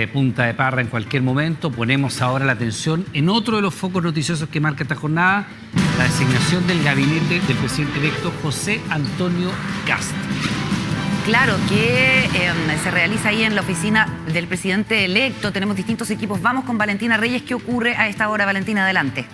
de punta de parra en cualquier momento. Ponemos ahora la atención en otro de los focos noticiosos que marca esta jornada, la designación del gabinete del presidente electo José Antonio Kast. Claro, que se realiza ahí en la oficina del presidente electo. Tenemos distintos equipos. Vamos con Valentina Reyes. ¿Qué ocurre a esta hora, Valentina? Adelante.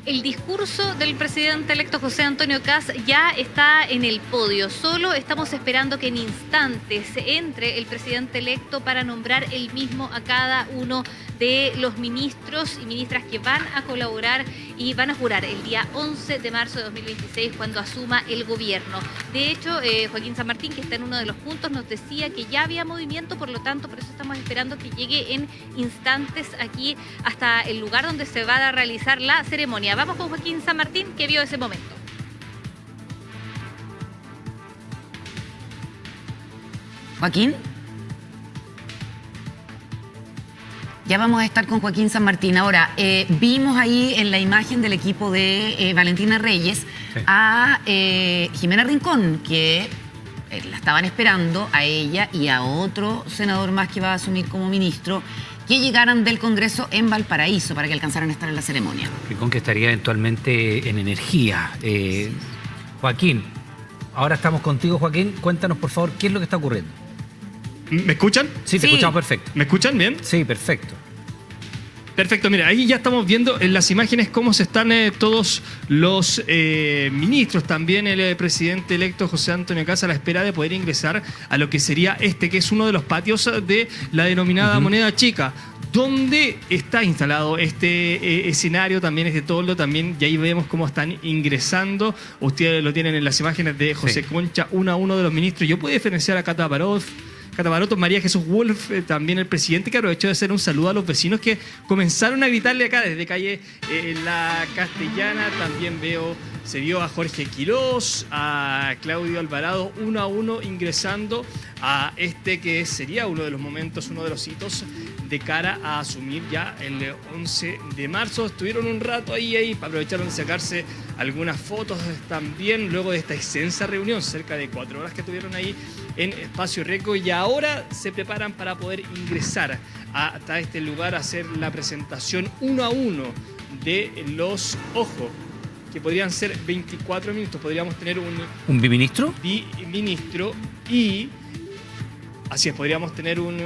El discurso del presidente electo José Antonio Kast ya está en el podio. Solo estamos esperando que en instantes entre el presidente electo para nombrar él mismo a cada uno de los ministros y ministras que van a colaborar y van a jurar el día 11 de marzo de 2026 cuando asuma el gobierno. De hecho, Joaquín San Martín, que está en uno de los puntos, nos decía que ya había movimiento, por lo tanto, por eso estamos esperando que llegue en instantes aquí hasta el lugar donde se va a realizar la ceremonia. Vamos con Joaquín San Martín, que vio ese momento. Joaquín. Ya vamos a estar con Joaquín San Martín. Ahora, vimos ahí en la imagen del equipo de Valentina Reyes a Jimena Rincón, que la estaban esperando a ella y a otro senador más que va a asumir como ministro, que llegaran del Congreso en Valparaíso para que alcanzaran a estar en la ceremonia. Rincón, que estaría eventualmente en energía. Joaquín, ahora estamos contigo, Joaquín. Cuéntanos, por favor, qué es lo que está ocurriendo. ¿Me escuchan? Sí, te escuchamos perfecto. ¿Me escuchan bien? Sí, perfecto. Perfecto, mira, ahí ya estamos viendo en las imágenes cómo se están todos los ministros, también el presidente electo José Antonio Kast, a la espera de poder ingresar a lo que sería que es uno de los patios de la denominada Moneda Chica, donde está instalado este escenario, también este toldo, también, y ahí vemos cómo están ingresando. Ustedes lo tienen en las imágenes de José Concha, uno a uno de los ministros. Yo puedo diferenciar a Cata Baroto, María Jesús Wolf, también el presidente, que aprovechó de hacer un saludo a los vecinos que comenzaron a gritarle acá desde calle La Castellana. También se vio a Jorge Quirós, a Claudio Alvarado, uno a uno ingresando a que sería uno de los momentos, uno de los hitos de cara a asumir ya el 11 de marzo. Estuvieron un rato ahí, aprovecharon de sacarse algunas fotos también, luego de esta extensa reunión, cerca de 4 horas que tuvieron ahí en Espacio Reco, y ahora se preparan para poder ingresar hasta este lugar a hacer la presentación uno a uno de los ojos, que podrían ser 24 minutos. Podríamos tener ¿Un biministro? Biministro y... Así es, podríamos tener un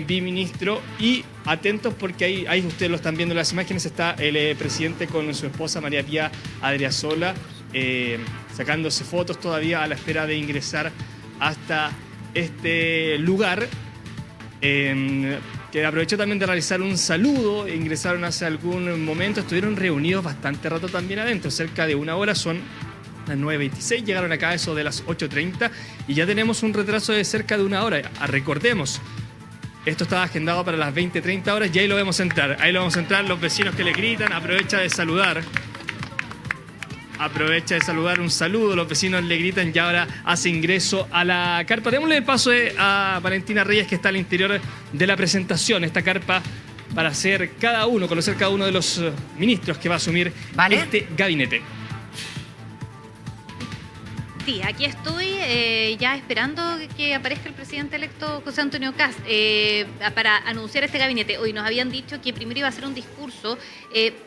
biministro, y atentos porque ahí ustedes lo están viendo en las imágenes, está el presidente con su esposa María Pía Adriasola sacándose fotos todavía a la espera de ingresar hasta este lugar, que aprovechó también de realizar un saludo. Ingresaron hace algún momento, estuvieron reunidos bastante rato también adentro, cerca de una hora, son las 9:26, llegaron acá a eso de las 8:30 y ya tenemos un retraso de cerca de una hora. Recordemos, esto estaba agendado para las 20:30 horas y ahí lo vemos entrar. Ahí lo vemos entrar, los vecinos que le gritan, aprovecha de saludar, un saludo, los vecinos le gritan y ahora hace ingreso a la carpa. Démosle el paso a Valentina Reyes, que está al interior de la presentación, esta carpa, para conocer cada uno de los ministros que va a asumir este gabinete. Sí, aquí estoy ya esperando que aparezca el presidente electo José Antonio Kast para anunciar este gabinete. Hoy nos habían dicho que primero iba a hacer un discurso,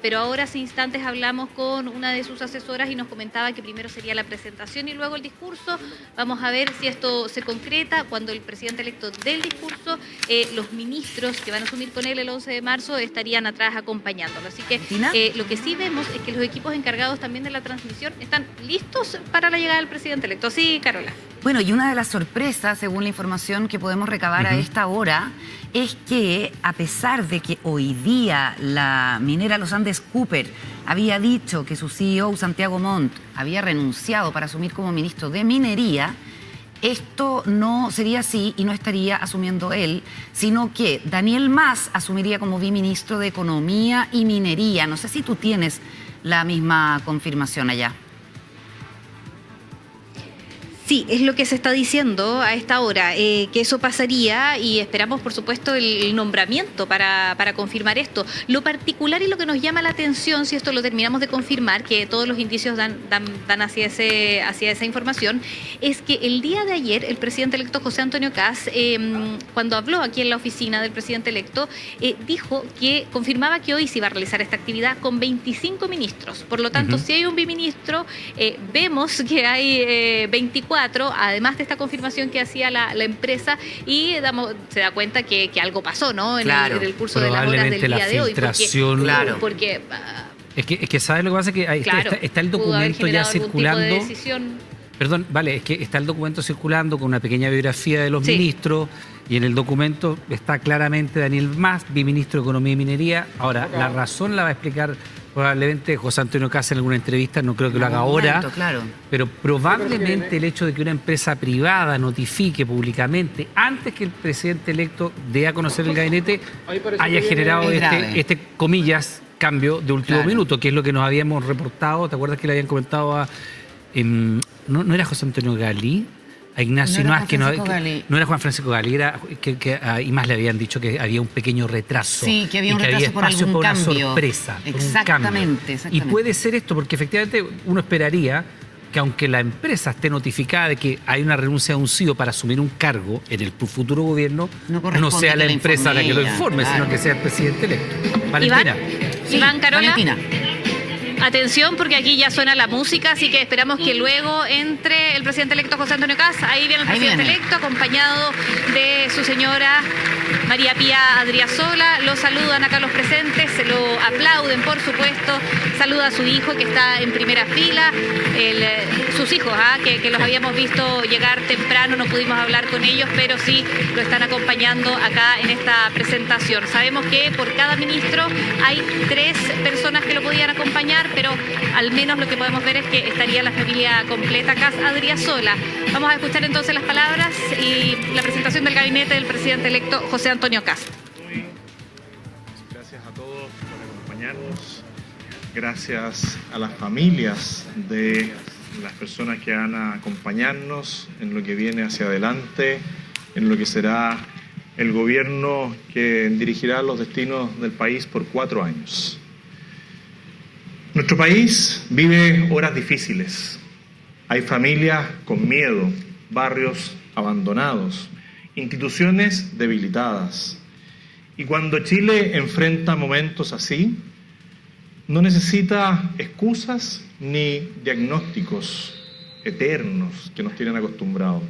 pero ahora hace instantes hablamos con una de sus asesoras y nos comentaba que primero sería la presentación y luego el discurso. Vamos a ver si esto se concreta. Cuando el presidente electo dé el discurso, los ministros que van a asumir con él el 11 de marzo estarían atrás acompañándolo. Así que lo que sí vemos es que los equipos encargados también de la transmisión están listos para la llegada del presidente electo. Sí, Carola. Bueno, y una de las sorpresas, según la información que podemos recabar a esta hora, es que a pesar de que hoy día la minera Los Andes Cooper había dicho que su CEO, Santiago Montt, había renunciado para asumir como ministro de Minería, esto no sería así y no estaría asumiendo él, sino que Daniel Mas asumiría como biministro de Economía y Minería. No sé si tú tienes la misma confirmación allá. Sí, es lo que se está diciendo a esta hora, que eso pasaría y esperamos, por supuesto, el nombramiento para confirmar esto. Lo particular y lo que nos llama la atención, si esto lo terminamos de confirmar, que todos los indicios dan hacia esa información, es que el día de ayer el presidente electo José Antonio Kast, cuando habló aquí en la oficina del presidente electo, dijo que confirmaba que hoy se iba a realizar esta actividad con 25 ministros. Por lo tanto, si hay un biministro, vemos que hay 24, además de esta confirmación que hacía la empresa, y se da cuenta que algo pasó, ¿no? En el curso de las horas del día de hoy. Porque es que ¿sabes lo que pasa? Que ahí está el documento ya circulando. Perdón, vale, es que está el documento circulando con una pequeña biografía de los ministros, y en el documento está claramente Daniel Mas, biministro de Economía y Minería. Ahora, la razón la va a explicar probablemente José Antonio Kast en alguna entrevista, no creo que lo haga ahora, pero probablemente el hecho de que una empresa privada notifique públicamente antes que el presidente electo dé a conocer el gabinete haya generado este comillas, cambio de último minuto, que es lo que nos habíamos reportado. ¿Te acuerdas que le habían comentado no era José Antonio Gali? A Ignacio Noas, que no era Juan Francisco Gali, era y más le habían dicho que había un pequeño retraso. Sí, que había un retraso por algún una cambio. Sorpresa. Exactamente. Y puede ser esto, porque efectivamente uno esperaría que aunque la empresa esté notificada de que hay una renuncia de un CEO para asumir un cargo en el futuro gobierno, no sea la empresa la que lo informe, sino que sea el presidente electo. Valentina. Iván, Carola. Valentina. Atención, porque aquí ya suena la música, así que esperamos que luego entre el presidente electo José Antonio Kast. Ahí viene el presidente electo, acompañado de su señora María Pía Adriasola. Lo saludan acá los presentes, se lo aplauden, por supuesto. Saluda a su hijo, que está en primera fila. Sus hijos, que los habíamos visto llegar temprano, no pudimos hablar con ellos, pero sí lo están acompañando acá en esta presentación. Sabemos que por cada ministro hay 3 personas que lo podían acompañar, pero al menos lo que podemos ver es que estaría la familia completa. Kast Adriasola. Vamos a escuchar entonces las palabras y la presentación del gabinete del presidente electo José Antonio Kast. Gracias a todos por acompañarnos. Gracias a las familias de las personas que van a acompañarnos en lo que viene hacia adelante, en lo que será el gobierno que dirigirá los destinos del país por 4 años. Nuestro país vive horas difíciles. Hay familias con miedo, barrios abandonados, instituciones debilitadas. Y cuando Chile enfrenta momentos así, no necesita excusas ni diagnósticos eternos que nos tienen acostumbrados.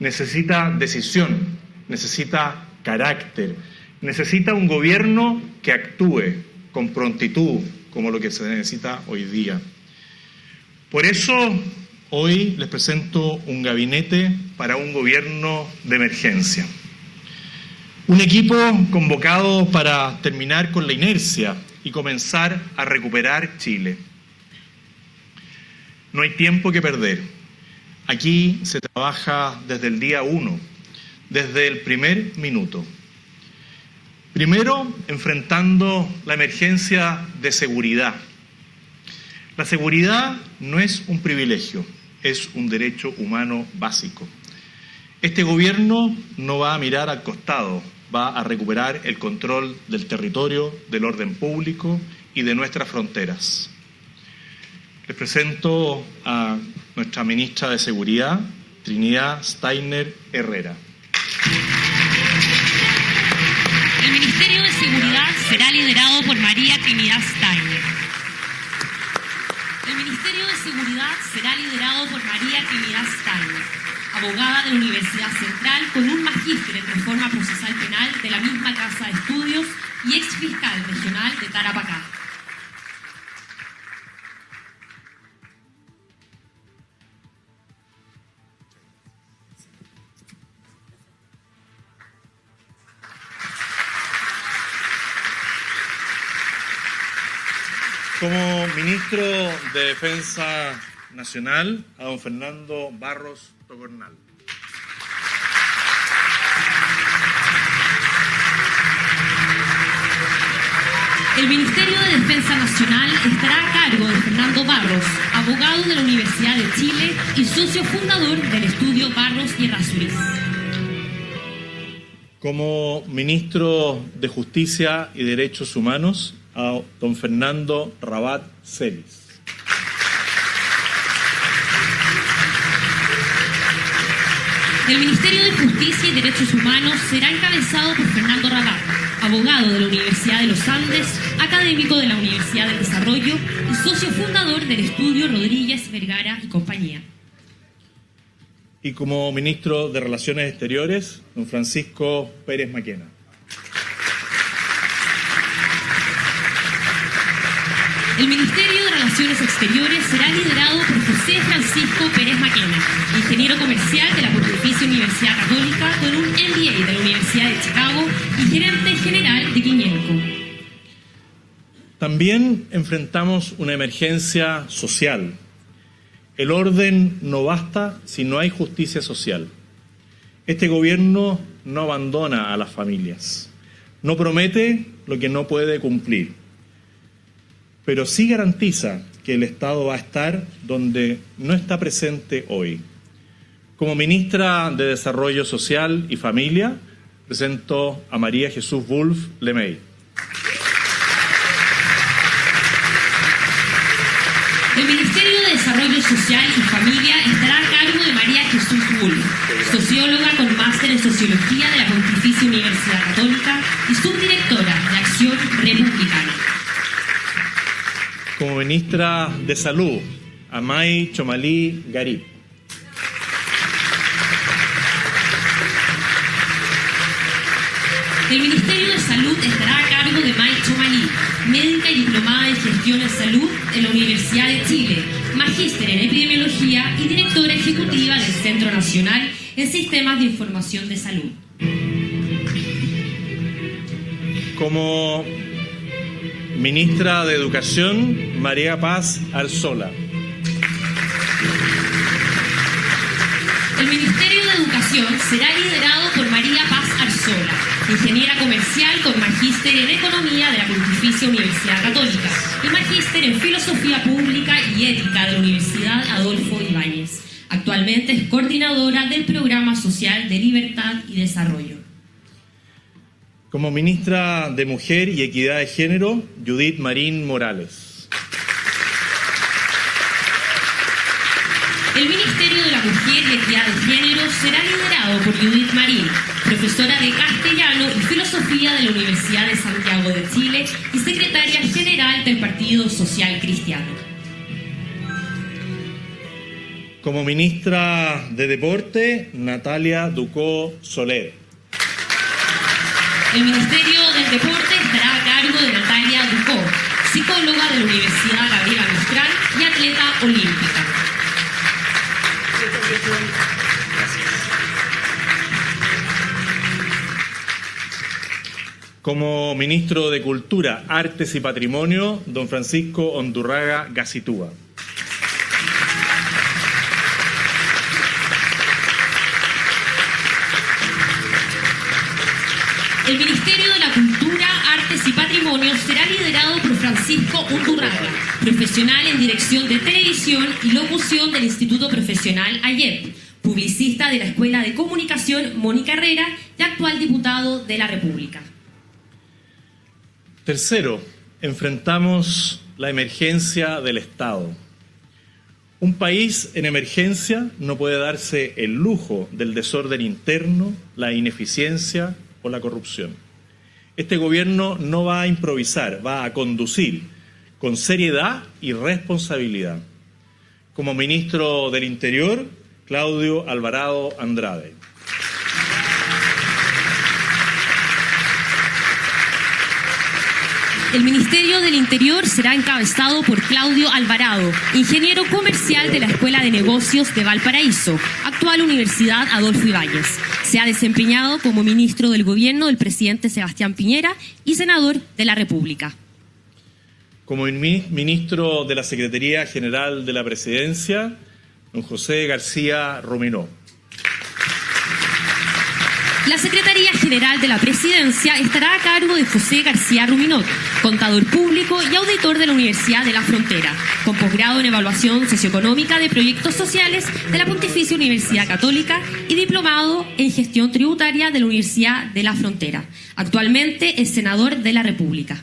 Necesita decisión, necesita carácter, necesita un gobierno que actúe con prontitud, como lo que se necesita hoy día. Por eso, hoy les presento un gabinete para un gobierno de emergencia. Un equipo convocado para terminar con la inercia y comenzar a recuperar Chile. No hay tiempo que perder. Aquí se trabaja desde el día 1, desde el primer minuto. Primero, enfrentando la emergencia de seguridad. La seguridad no es un privilegio, es un derecho humano básico. Este gobierno no va a mirar al costado, va a recuperar el control del territorio, del orden público y de nuestras fronteras. Les presento a nuestra ministra de Seguridad, Trinidad Steiner Herrera. El Ministerio de Seguridad será liderado por María Trinidad Steiner. El Ministerio de Seguridad será liderado por María Trinidad Steiner, abogada de la Universidad Central con un magíster en reforma procesal penal de la misma casa de estudios y ex fiscal regional de Tarapacá. Como ministro de Defensa Nacional, a don Fernando Barros Tocornal. El El Ministerio de Defensa Nacional estará a cargo de Fernando Barros, abogado de la Universidad de Chile y socio fundador del estudio Barros y Errázuriz. Como ministro de Justicia y Derechos Humanos, a don Fernando Rabat Celis. El Ministerio de Justicia y Derechos Humanos será encabezado por Fernando Rabat, abogado de la Universidad de los Andes, académico de la Universidad del Desarrollo y socio fundador del estudio Rodríguez, Vergara y compañía. Y como ministro de Relaciones Exteriores, don Francisco Pérez Maquena. El Ministerio de Relaciones Exteriores será liderado por José Francisco Pérez Maquena, ingeniero comercial de la Pontificia Universidad Católica con un MBA de la Universidad de Chicago y gerente general de Quiñenco. También enfrentamos una emergencia social. El orden no basta si no hay justicia social. Este gobierno no abandona a las familias, no promete lo que no puede cumplir, pero sí garantiza que el Estado va a estar donde no está presente hoy. Como ministra de Desarrollo Social y Familia, presento a María Jesús Wolf Lemay. El Ministerio de Desarrollo Social y Familia estará a cargo de María Jesús Wolf, socióloga con máster en Sociología de la Pontificia Universidad Católica y subdirectora de Acción Republicana. Como ministra de Salud, Amay Chomalí Garib. El Ministerio de Salud estará a cargo de May Chomalí, médica y diplomada en Gestión en Salud de la Universidad de Chile, magíster en Epidemiología y directora ejecutiva del Centro Nacional en Sistemas de Información de Salud. Como ministra de Educación, María Paz Arzola. El Ministerio de Educación será liderado por María Paz Arzola, ingeniera comercial con magíster en Economía de la Pontificia Universidad Católica y magíster en Filosofía Pública y Ética de la Universidad Adolfo Ibáñez. Actualmente es coordinadora del Programa Social de Libertad y Desarrollo. Como ministra de Mujer y Equidad de Género, Judith Marín Morales. El Ministerio de la Mujer y Equidad de Género será liderado por Judith Marín, profesora de Castellano y Filosofía de la Universidad de Santiago de Chile y secretaria general del Partido Social Cristiano. Como ministra de Deporte, Natalia Ducó Soler. El Ministerio del Deporte estará a cargo de Natalia Ducó, psicóloga de la Universidad Gabriela Mistral y atleta olímpica. Como ministro de Cultura, Artes y Patrimonio, don Francisco Ondurraga Gacitúa. El Ministerio de la Cultura, Artes y Patrimonio será liderado por Francisco Undurraga, profesional en Dirección de Televisión y Locución del Instituto Profesional AYEP, publicista de la Escuela de Comunicación Mónica Herrera y actual diputado de la República. Tercero, enfrentamos la emergencia del Estado. Un país en emergencia no puede darse el lujo del desorden interno, la ineficiencia o la corrupción. Este gobierno no va a improvisar, va a conducir con seriedad y responsabilidad. Como ministro del Interior, Claudio Alvarado Andrade. El Ministerio del Interior será encabezado por Claudio Alvarado, ingeniero comercial de la Escuela de Negocios de Valparaíso, actual Universidad Adolfo Ibáñez. Se ha desempeñado como ministro del Gobierno del presidente Sebastián Piñera y senador de la República. Como ministro de la Secretaría General de la Presidencia, don José García Ruminó. La Secretaría General de la Presidencia estará a cargo de José García Ruminot, contador público y auditor de la Universidad de la Frontera, con posgrado en Evaluación Socioeconómica de Proyectos Sociales de la Pontificia Universidad Católica y diplomado en Gestión Tributaria de la Universidad de la Frontera. Actualmente es senador de la República.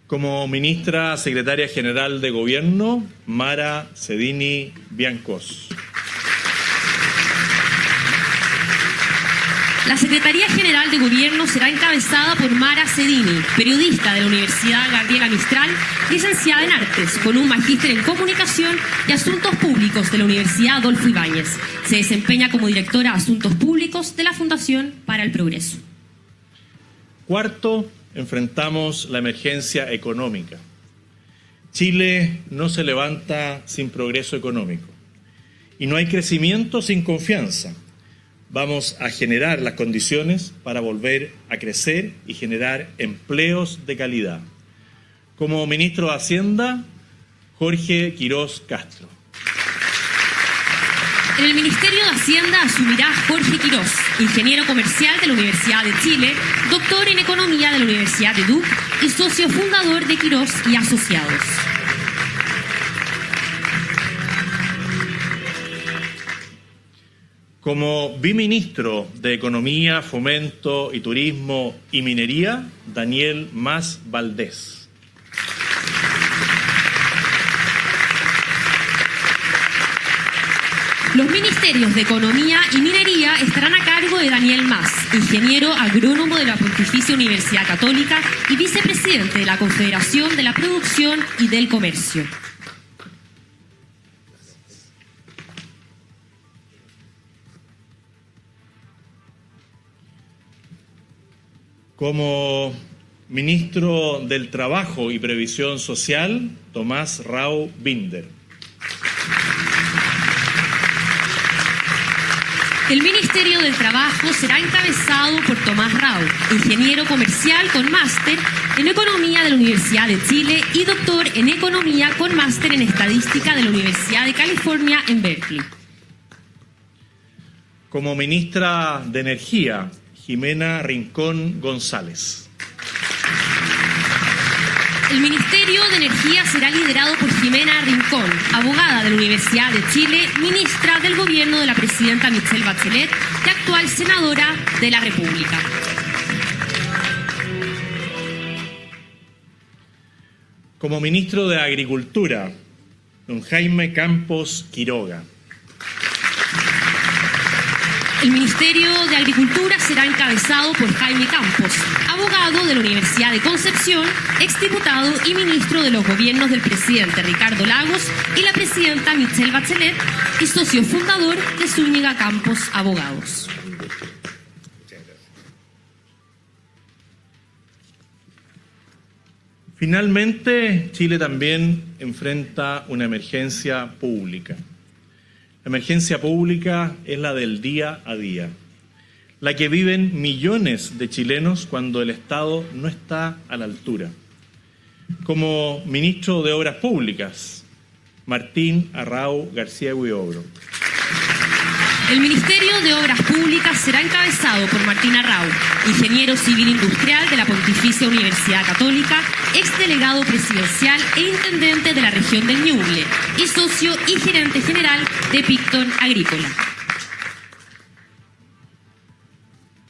Como ministra secretaria general de Gobierno, Mara Cedini Biancos. La Secretaría General de Gobierno será encabezada por Mara Cedini, periodista de la Universidad Gabriela Mistral, licenciada en Artes, con un magíster en Comunicación y Asuntos Públicos de la Universidad Adolfo Ibáñez. Se desempeña como directora de Asuntos Públicos de la Fundación para el Progreso. Cuarto, enfrentamos la emergencia económica. Chile no se levanta sin progreso económico y no hay crecimiento sin confianza. Vamos a generar las condiciones para volver a crecer y generar empleos de calidad. Como ministro de Hacienda, Jorge Quirós Castro. En el Ministerio de Hacienda asumirá Jorge Quirós, ingeniero comercial de la Universidad de Chile, doctor en Economía de la Universidad de Duke y socio fundador de Quirós y Asociados. Como viceministro de Economía, Fomento y Turismo y Minería, Daniel Mas Valdés. Los ministerios de Economía y Minería estarán a cargo de Daniel Mas, ingeniero agrónomo de la Pontificia Universidad Católica y vicepresidente de la Confederación de la Producción y del Comercio. Como ministro del Trabajo y Previsión Social, Tomás Rau Binder. El Ministerio del Trabajo será encabezado por Tomás Rau, ingeniero comercial con máster en Economía de la Universidad de Chile y doctor en Economía con máster en Estadística de la Universidad de California en Berkeley. Como ministra de Energía, Jimena Rincón González. El Ministerio de Energía será liderado por Jimena Rincón, abogada de la Universidad de Chile, ministra del Gobierno de la presidenta Michelle Bachelet y actual senadora de la República. Como ministro de Agricultura, don Jaime Campos Quiroga. El Ministerio de Agricultura será encabezado por Jaime Campos, abogado de la Universidad de Concepción, exdiputado y ministro de los gobiernos del presidente Ricardo Lagos y la presidenta Michelle Bachelet y socio fundador de Zúñiga Campos Abogados. Finalmente, Chile también enfrenta una emergencia pública. La emergencia pública es la del día a día, la que viven millones de chilenos cuando el Estado no está a la altura. Como ministro de Obras Públicas, Martín Arrau García Huidobro. El Ministerio de Obras Públicas será encabezado por Martín Arrau, ingeniero civil industrial de la Pontificia Universidad Católica, exdelegado presidencial e intendente de la región del Ñuble y socio y gerente general de Picton Agrícola.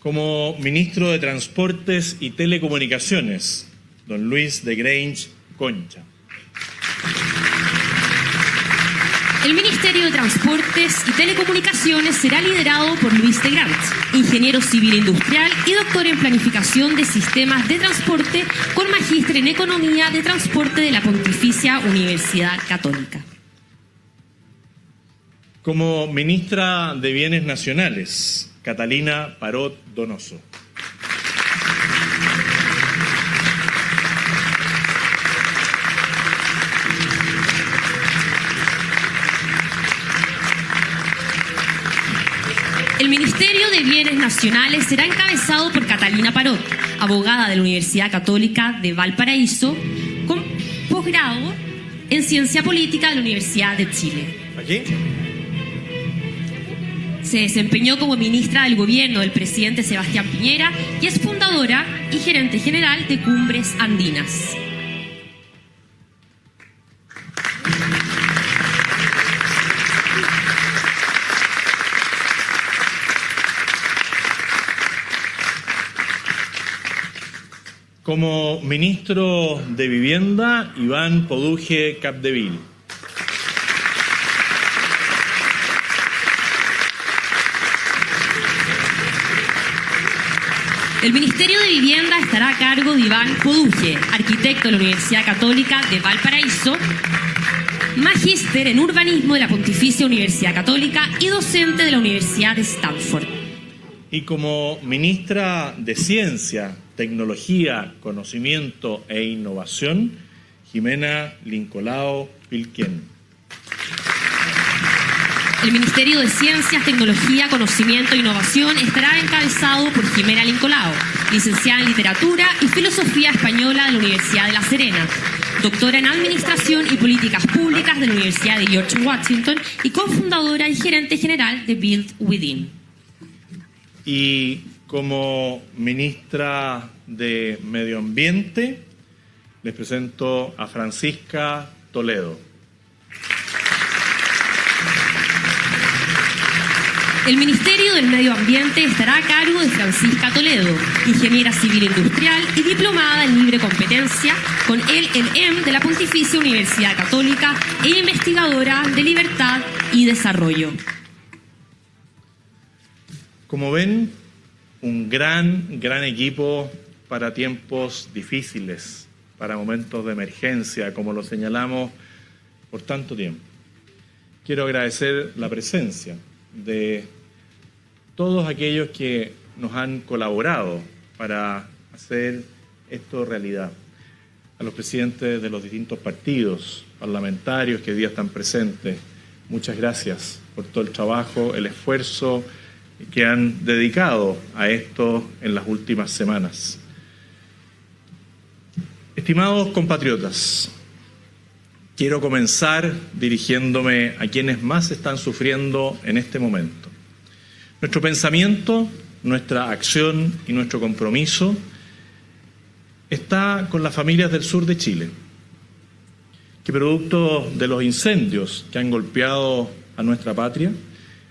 Como ministro de Transportes y Telecomunicaciones, don Luis de Grange Concha. El Ministerio de Transportes y Telecomunicaciones será liderado por Luis de Grant, ingeniero civil industrial y doctor en Planificación de Sistemas de Transporte con magíster en Economía de Transporte de la Pontificia Universidad Católica. Como ministra de Bienes Nacionales, Catalina Parot Donoso. El Ministerio de Bienes Nacionales será encabezado por Catalina Parot, abogada de la Universidad Católica de Valparaíso, con posgrado en Ciencia Política de la Universidad de Chile. ¿Aquí? Se desempeñó como ministra del gobierno del presidente Sebastián Piñera y es fundadora y gerente general de Cumbres Andinas. Como ministro de Vivienda, Iván Poduje Capdeville. El Ministerio de Vivienda estará a cargo de Iván Poduje, arquitecto de la Universidad Católica de Valparaíso, magíster en urbanismo de la Pontificia Universidad Católica y docente de la Universidad de Stanford. Y como ministra de Ciencia, Tecnología, Conocimiento e Innovación, Jimena Lincolao Pilquén. El Ministerio de Ciencias, Tecnología, Conocimiento e Innovación estará encabezado por Jimena Lincolao, licenciada en Literatura y Filosofía Española de la Universidad de La Serena, doctora en Administración y Políticas Públicas de la Universidad de George Washington y cofundadora y gerente general de Build Within. Y como ministra de Medio Ambiente, les presento a Francisca Toledo. El Ministerio del Medio Ambiente estará a cargo de Francisca Toledo, ingeniera civil industrial y diplomada en libre competencia con el LLM de la Pontificia Universidad Católica e investigadora de libertad y desarrollo. Como ven, un gran equipo para tiempos difíciles, para momentos de emergencia, como lo señalamos por tanto tiempo. Quiero agradecer la presencia de todos aquellos que nos han colaborado para hacer esto realidad. A los presidentes de los distintos partidos parlamentarios que hoy día están presentes, muchas gracias por todo el trabajo, el esfuerzo que han dedicado a esto en las últimas semanas. Estimados compatriotas, quiero comenzar dirigiéndome a quienes más están sufriendo en este momento. Nuestro pensamiento, nuestra acción y nuestro compromiso está con las familias del sur de Chile, que producto de los incendios que han golpeado a nuestra patria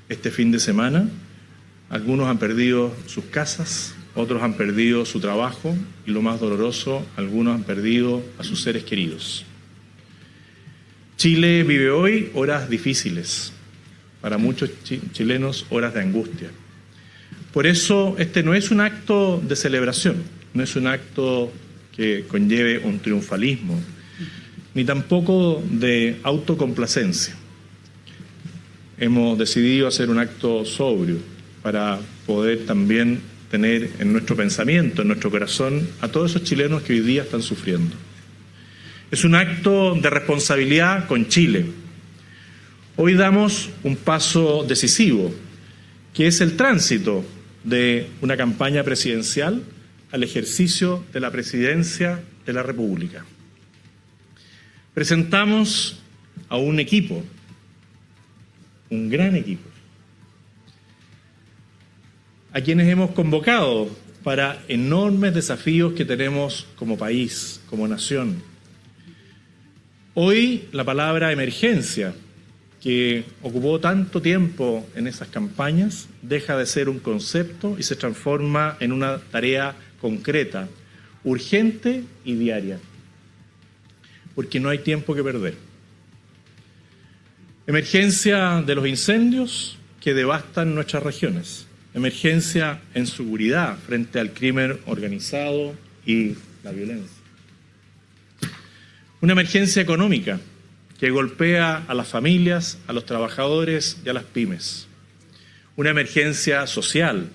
este fin de semana, algunos han perdido sus casas, otros han perdido su trabajo y, lo más doloroso, algunos han perdido a sus seres queridos. Chile vive hoy horas difíciles, para muchos chilenos horas de angustia. Por eso este no es un acto de celebración, no es un acto que conlleve un triunfalismo, ni tampoco de autocomplacencia. Hemos decidido hacer un acto sobrio para poder también tener en nuestro pensamiento, en nuestro corazón, a todos esos chilenos que hoy día están sufriendo. Es un acto de responsabilidad con Chile. Hoy damos un paso decisivo, que es el tránsito de una campaña presidencial al ejercicio de la presidencia de la República. Presentamos a un equipo, un gran equipo, a quienes hemos convocado para enormes desafíos que tenemos como país, como nación. Hoy la palabra emergencia, que ocupó tanto tiempo en esas campañas, deja de ser un concepto y se transforma en una tarea concreta, urgente y diaria, porque no hay tiempo que perder. Emergencia de los incendios que devastan nuestras regiones. Emergencia en seguridad frente al crimen organizado y la violencia. Una emergencia económica que golpea a las familias, a los trabajadores y a las pymes. Una emergencia social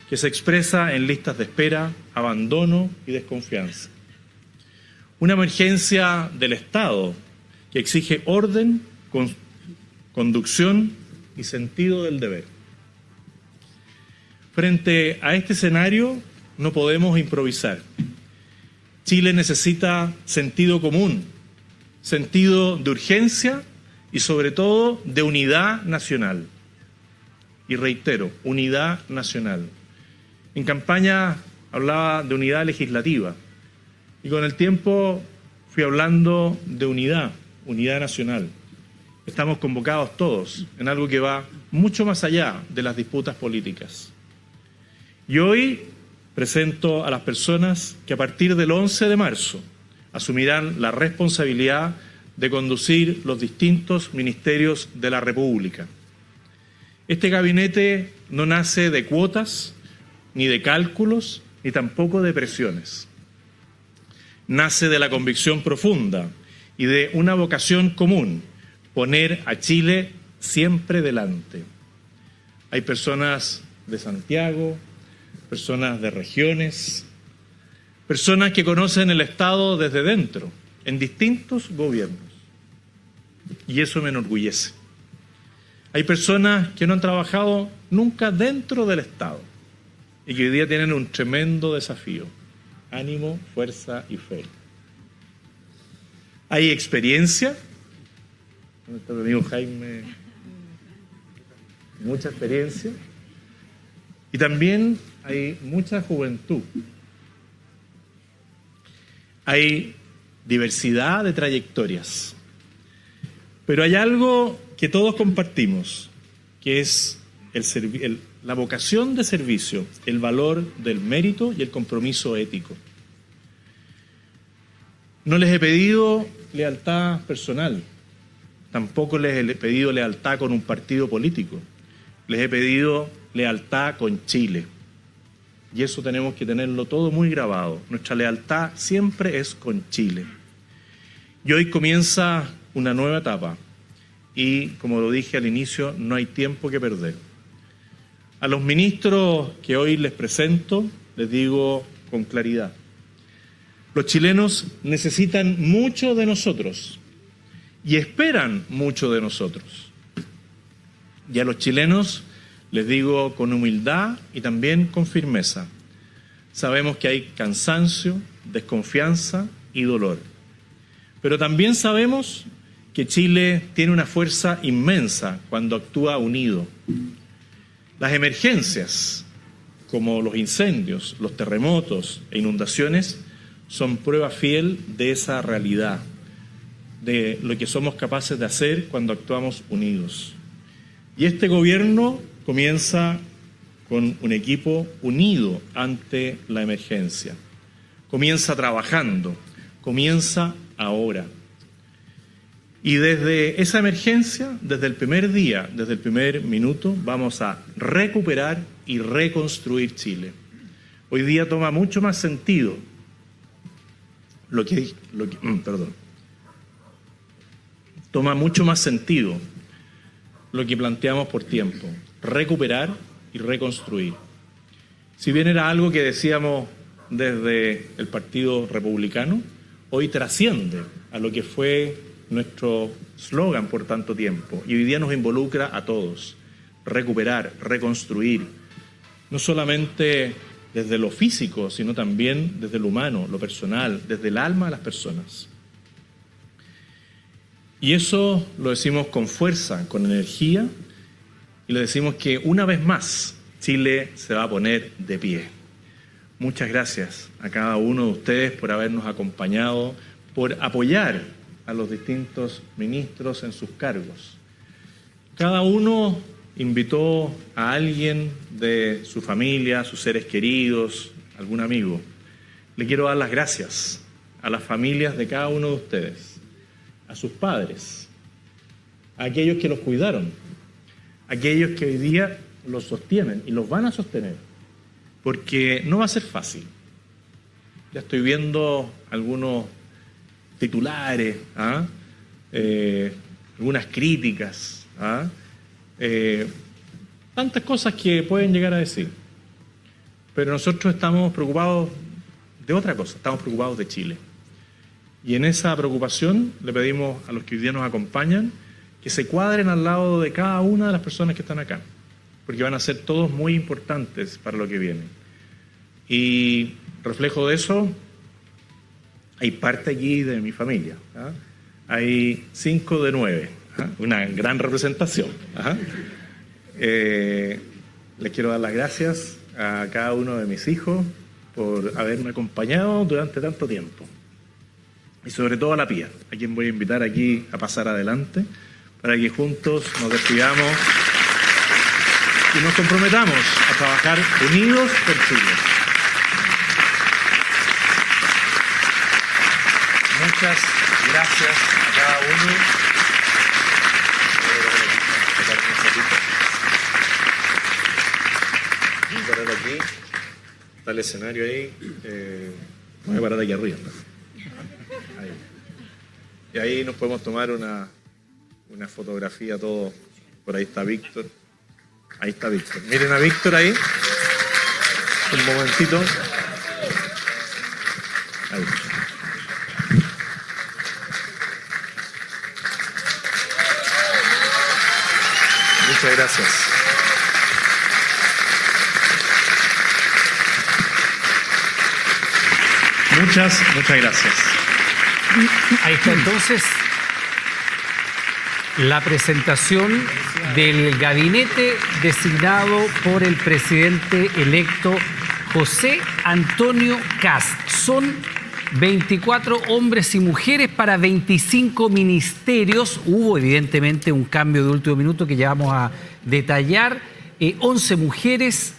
que se expresa en listas de espera, abandono y desconfianza. Una emergencia del Estado que exige orden, conducción y sentido del deber. Frente a este escenario no podemos improvisar. Chile necesita sentido común, sentido de urgencia y sobre todo de unidad nacional. y reitero, unidad nacional. En campaña hablaba de unidad legislativa y con el tiempo fui hablando de unidad nacional. Estamos convocados todos en algo que va mucho más allá de las disputas políticas. Y hoy presento a las personas que a partir del 11 de marzo asumirán la responsabilidad de conducir los distintos ministerios de la República. Este gabinete no nace de cuotas, ni de cálculos, ni tampoco de presiones. Nace de la convicción profunda y de una vocación común: poner a Chile siempre delante. Hay personas de Santiago, personas de regiones, personas que conocen el Estado desde dentro, en distintos gobiernos. Y eso me enorgullece. Hay personas que no han trabajado nunca dentro del Estado y que hoy día tienen un tremendo desafío: ánimo, fuerza y fe. Hay experiencia. ¿Dónde está mi amigo Jaime? Mucha experiencia. Y también hay mucha juventud. Hay diversidad de trayectorias. Pero hay algo que todos compartimos, que es la vocación de servicio, el valor del mérito y el compromiso ético. No les he pedido lealtad personal, tampoco les he pedido lealtad con un partido político, les he pedido lealtad con Chile. Y eso tenemos que tenerlo todo muy grabado. Nuestra lealtad siempre es con Chile. Y hoy comienza una nueva etapa y, como lo dije al inicio, no hay tiempo que perder. A los ministros que hoy les presento, les digo con claridad: los chilenos necesitan mucho de nosotros y esperan mucho de nosotros. Y a los chilenos les digo con humildad y también con firmeza: sabemos que hay cansancio, desconfianza y dolor. Pero también sabemos que Chile tiene una fuerza inmensa cuando actúa unido. Las emergencias, como los incendios, los terremotos e inundaciones, son prueba fiel de esa realidad, de lo que somos capaces de hacer cuando actuamos unidos. Y este gobierno comienza con un equipo unido ante la emergencia. Comienza trabajando, comienza ahora. Y desde esa emergencia, desde el primer día, desde el primer minuto, vamos a recuperar y reconstruir Chile. Hoy día toma mucho más sentido toma mucho más sentido lo que planteamos por tiempo: recuperar y reconstruir. Si bien era algo que decíamos desde el Partido Republicano, hoy trasciende a lo que fue nuestro eslogan por tanto tiempo y hoy día nos involucra a todos. Recuperar, reconstruir, no solamente desde lo físico, sino también desde lo humano, lo personal, desde el alma de las personas. Y eso lo decimos con fuerza, con energía, y le decimos que una vez más Chile se va a poner de pie. Muchas gracias a cada uno de ustedes por habernos acompañado, por apoyar a los distintos ministros en sus cargos. Cada uno invitó a alguien de su familia, sus seres queridos, algún amigo. Le quiero dar las gracias a las familias de cada uno de ustedes, a sus padres, a aquellos que los cuidaron, a aquellos que hoy día los sostienen y los van a sostener, porque no va a ser fácil. Ya estoy viendo algunos titulares, algunas críticas, tantas cosas que pueden llegar a decir. Pero nosotros estamos preocupados de otra cosa, estamos preocupados de Chile. Y en esa preocupación le pedimos a los que hoy día nos acompañan que se cuadren al lado de cada una de las personas que están acá, porque van a ser todos muy importantes para lo que viene. Y reflejo de eso, hay parte aquí de mi familia. Hay 5 de 9, una gran representación. Les quiero dar las gracias a cada uno de mis hijos por haberme acompañado durante tanto tiempo. Y sobre todo a la Pía, a quien voy a invitar aquí a pasar adelante, para que juntos nos despidamos y nos comprometamos a trabajar unidos por Chile. Muchas gracias a cada uno. Voy a parar aquí. Está el escenario ahí. Voy a parar aquí arriba. Ahí. Y ahí nos podemos tomar una fotografía todos. Por ahí está Víctor. Ahí está Víctor. Miren a Víctor ahí. Un momentito. Ahí. Muchas gracias. Muchas gracias. Ahí está entonces la presentación del gabinete designado por el presidente electo José Antonio Kast. Son 24 hombres y mujeres para 25 ministerios. Hubo evidentemente un cambio de último minuto que ya vamos a detallar. 11 mujeres,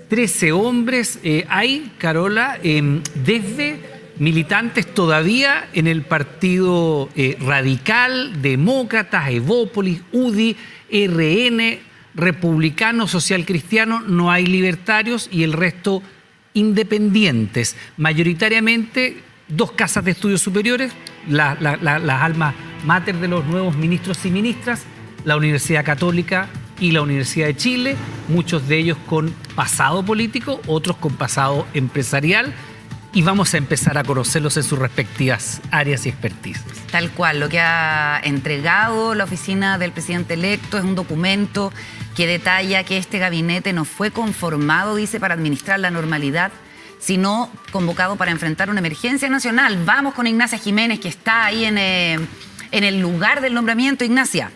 13 hombres. Hay, Carola, desde militantes todavía en el Partido Radical, Demócratas, Evópolis, UDI, RN, Republicano, Social Cristiano, no hay libertarios y el resto independientes. Mayoritariamente 2 casas de estudios superiores, las almas mater de los nuevos ministros y ministras, la Universidad Católica y la Universidad de Chile, muchos de ellos con pasado político, otros con pasado empresarial, y vamos a empezar a conocerlos en sus respectivas áreas y experticias. Tal cual, lo que ha entregado la oficina del presidente electo es un documento que detalla que este gabinete no fue conformado, dice, para administrar la normalidad, sino convocado para enfrentar una emergencia nacional. Vamos con Ignacia Jiménez, que está ahí en el lugar del nombramiento. Ignacia.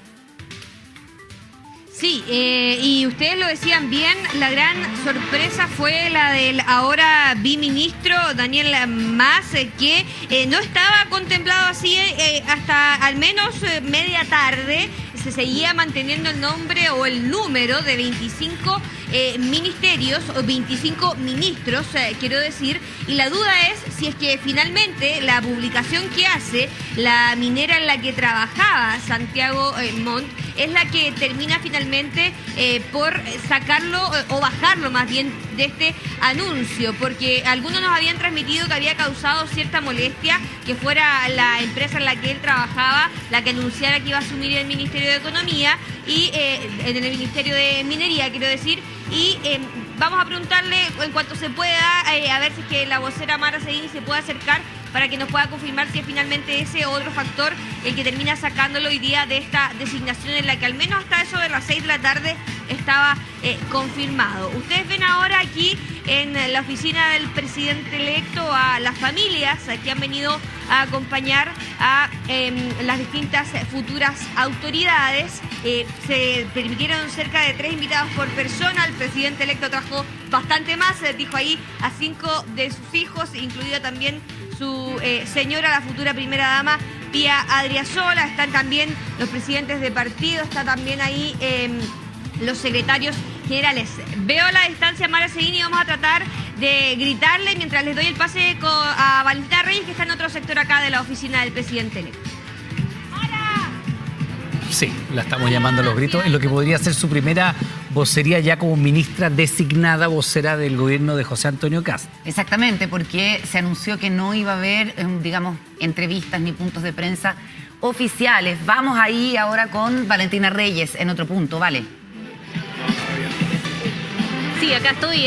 Sí, y ustedes lo decían bien, la gran sorpresa fue la del ahora biministro Daniel Mas, que no estaba contemplado así hasta al menos media tarde. Se seguía manteniendo el nombre o el número de 25 ministerios o 25 ministros, quiero decir, y la duda es si es que finalmente la publicación que hace la minera en la que trabajaba Santiago Montt es la que termina finalmente por sacarlo o bajarlo más bien de este anuncio, porque algunos nos habían transmitido que había causado cierta molestia que fuera la empresa en la que él trabajaba la que anunciara que iba a asumir el Ministerio de Economía y en el Ministerio de Minería, quiero decir, y vamos a preguntarle en cuanto se pueda, a ver si es que la vocera Mara Seguini se puede acercar para que nos pueda confirmar si es finalmente ese otro factor el que termina sacándolo hoy día de esta designación en la que al menos hasta eso de las 6 de la tarde estaba confirmado. Ustedes ven ahora aquí en la oficina del presidente electo a las familias que han venido a acompañar a las distintas futuras autoridades. Se permitieron cerca de 3 invitados por persona. El presidente electo trajo bastante más, dijo ahí a 5 de sus hijos, incluida también su señora, la futura primera dama, Pía Adriasola. Están también los presidentes de partido, está también ahí los secretarios generales. Veo a la distancia a Mara Seguini y vamos a tratar de gritarle mientras les doy el pase a Valentina Reyes, que está en otro sector acá de la oficina del presidente electo. Sí, la estamos llamando a los gritos, en lo que podría ser su primera vocería ya como ministra designada, vocera del gobierno de José Antonio Kast. Exactamente, porque se anunció que no iba a haber, digamos, entrevistas ni puntos de prensa oficiales. Vamos ahí ahora con Valentina Reyes en otro punto, ¿vale? Sí, acá estoy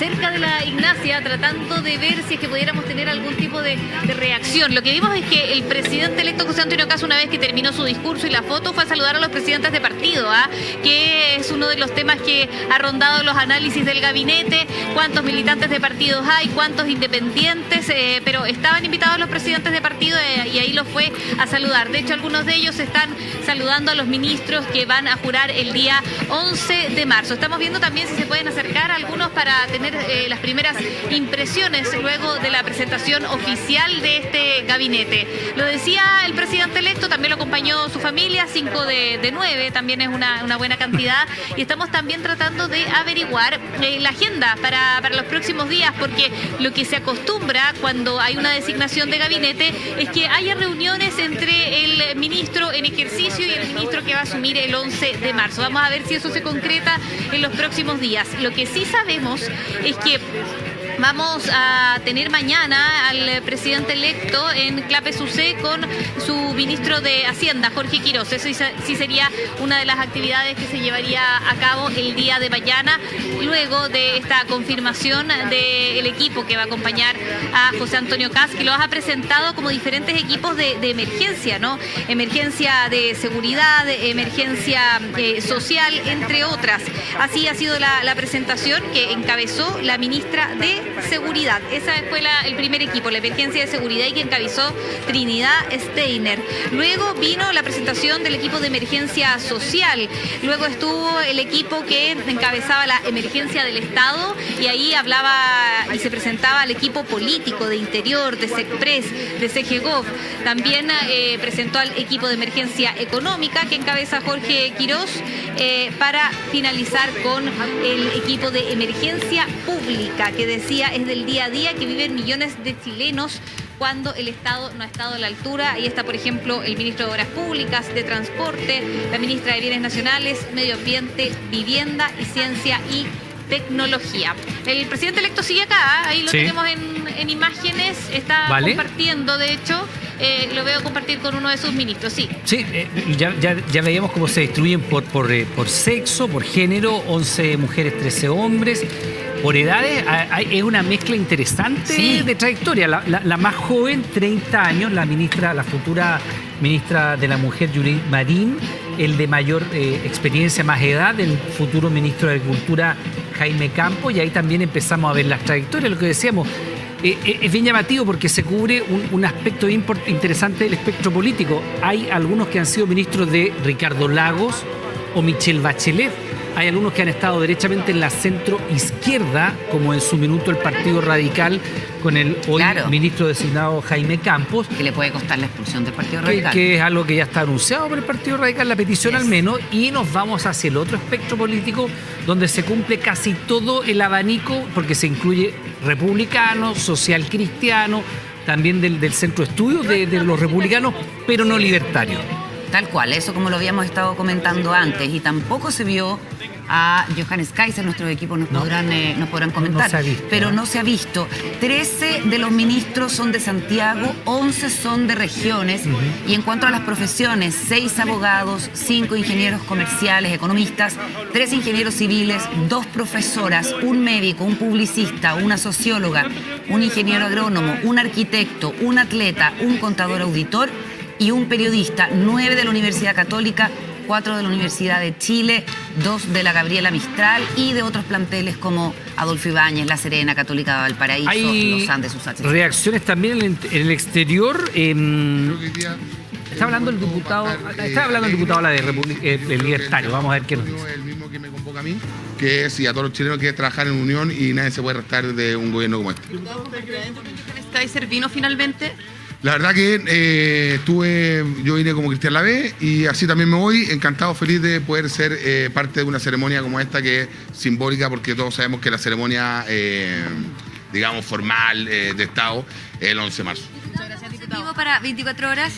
cerca de la Ignacia tratando de ver si es que pudiéramos tener algún tipo de reacción. Lo que vimos es que el presidente electo José Antonio Kast, una vez que terminó su discurso y la foto, fue a saludar a los presidentes de partido, que es uno de los temas que ha rondado los análisis del gabinete, cuántos militantes de partidos hay, cuántos independientes, pero estaban invitados los presidentes de partido y ahí los fue a saludar. De hecho, algunos de ellos están saludando a los ministros que van a jurar el día 11 de marzo. Estamos viendo también si se pueden acercar algunos para tener las primeras impresiones luego de la presentación oficial de este gabinete. Lo decía el presidente electo, también lo acompañó su familia, 5 de 9, también es una buena cantidad, y estamos también tratando de averiguar la agenda para los próximos días, porque lo que se acostumbra cuando hay una designación de gabinete es que haya reuniones entre el ministro en ejercicio y el ministro que va a asumir el 11 de marzo. Vamos a ver si eso se concreta en los próximos días. Lo que sí sabemos es que vamos a tener mañana al presidente electo en Clape-Sucé con su ministro de Hacienda, Jorge Quiroz. Eso sí sería una de las actividades que se llevaría a cabo el día de mañana, luego de esta confirmación del equipo que va a acompañar a José Antonio Kast, que lo ha presentado como diferentes equipos de emergencia, ¿no? Emergencia de seguridad, emergencia social, entre otras. Así ha sido la presentación que encabezó la ministra de Seguridad. Esa fue el primer equipo, la emergencia de seguridad, y que encabezó Trinidad Steiner. Luego vino la presentación del equipo de emergencia social. Luego estuvo el equipo que encabezaba la emergencia del Estado, y ahí hablaba y se presentaba al equipo político de Interior, de SECPRES, de CGGOV. También presentó al equipo de emergencia económica que encabeza Jorge Quiroz, para finalizar con el equipo de emergencia pública, que decía es del día a día, que viven millones de chilenos cuando el Estado no ha estado a la altura. Ahí está, por ejemplo, el ministro de Obras Públicas, de Transporte, la ministra de Bienes Nacionales, Medio Ambiente, Vivienda y Ciencia y Tecnología. El presidente electo sigue acá, ahí lo tenemos en imágenes, está compartiendo, de hecho, lo veo compartir con uno de sus ministros, sí. Sí, ya veíamos cómo se distribuyen por sexo, por género, 11 mujeres, 13 hombres. Por edades, es una mezcla interesante de trayectoria. La más joven, 30 años, la futura ministra de la Mujer, Judith Marín. El de mayor experiencia, más edad, el futuro ministro de Agricultura, Jaime Campos. Y ahí también empezamos a ver las trayectorias, lo que decíamos. Es bien llamativo porque se cubre un aspecto interesante del espectro político. Hay algunos que han sido ministros de Ricardo Lagos o Michelle Bachelet. Hay algunos que han estado derechamente en la centro izquierda, como en su minuto el Partido Radical, con el hoy ministro designado Jaime Campos. Que le puede costar la expulsión del Partido Radical. Que es algo que ya está anunciado por el Partido Radical, la petición al menos, y nos vamos hacia el otro espectro político, donde se cumple casi todo el abanico, porque se incluye republicano, social cristiano, también del centro de estudios de los republicanos, pero no libertarios. Tal cual, eso como lo habíamos estado comentando antes, y tampoco se vio a Johannes Kaiser, nuestros equipos nos podrán comentar, pero no se ha visto. 13 de los ministros son de Santiago, 11 son de regiones, y en cuanto a las profesiones, 6 abogados, 5 ingenieros comerciales, economistas, 3 ingenieros civiles, 2 profesoras, un médico, un publicista, una socióloga, un ingeniero agrónomo, un arquitecto, un atleta, un contador auditor y un periodista, 9 de la Universidad Católica, 4 de la Universidad de Chile, 2 de la Gabriela Mistral y de otros planteles como Adolfo Ibáñez, La Serena, Católica de Valparaíso, Los Andes, USACH. Reacciones también en el exterior. Está hablando el diputado del Libertario. Vamos a ver qué nos dice. El mismo que me convoca a mí, que es, y a todos los chilenos, que es trabajar en unión y nadie se puede restar de un gobierno como este. ¿Kaiser vino finalmente? La verdad que yo vine como Cristian Lavé y así también me voy, encantado, feliz de poder ser parte de una ceremonia como esta, que es simbólica, porque todos sabemos que la ceremonia, digamos, formal de Estado es el 11 de marzo. Muchas gracias, diputado. Para 24 horas,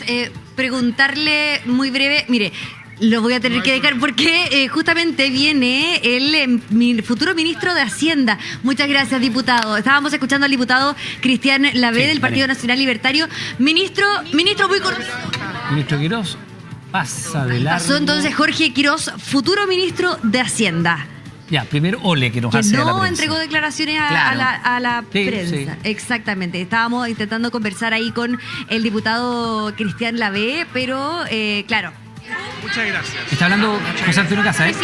preguntarle muy breve, mire, lo voy a tener que dejar porque justamente viene el futuro ministro de Hacienda. Muchas gracias, diputado. Estábamos escuchando al diputado Cristian Lavé del Partido Nacional Libertario. Ministro muy corto. Ministro Quiroz, pasa de largo. Pasó entonces Jorge Quiroz, futuro ministro de Hacienda. Ya, primero Ole, que nos hace a la prensa. No entregó declaraciones a la prensa. Sí. Exactamente. Estábamos intentando conversar ahí con el diputado Cristian Lavé, pero claro. Muchas gracias. Está hablando José Antonio Casa, ¿eh?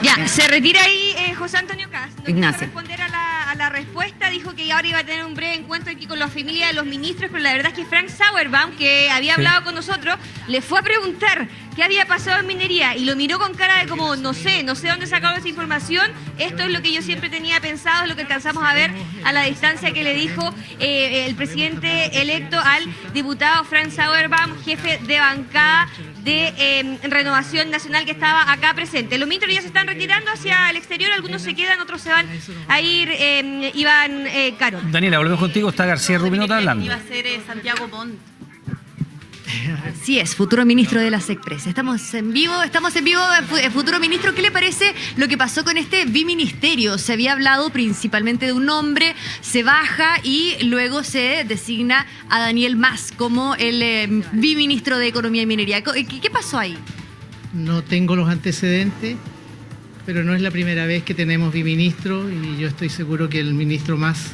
Ya, se retira ahí José Antonio Cas. No Ignacio. quiso responder a la respuesta, dijo que ahora iba a tener un breve encuentro aquí con la familia de los ministros, pero la verdad es que Frank Sauerbaum, que había hablado con nosotros, le fue a preguntar qué había pasado en minería y lo miró con cara de como, no sé dónde sacaron esa información, esto es lo que yo siempre tenía pensado, es lo que alcanzamos a ver a la distancia que le dijo el presidente electo al diputado Frank Sauerbaum, jefe de bancada de Renovación Nacional, que estaba acá presente. Los ministros ya se están retirando hacia el exterior, algunos se quedan, otros se van a ir. Iván Carol. Daniela, volvemos contigo, está García Rubinota hablando. Iba a ser Santiago Montt. Así es, futuro ministro de la SECPRES. Estamos en vivo, futuro ministro. ¿Qué le parece lo que pasó con este biministerio? Se había hablado principalmente de un nombre, se baja y luego se designa a Daniel Mas como el biministro de Economía y Minería. ¿Qué pasó ahí? No tengo los antecedentes, pero no es la primera vez que tenemos biministro y yo estoy seguro que el ministro Mas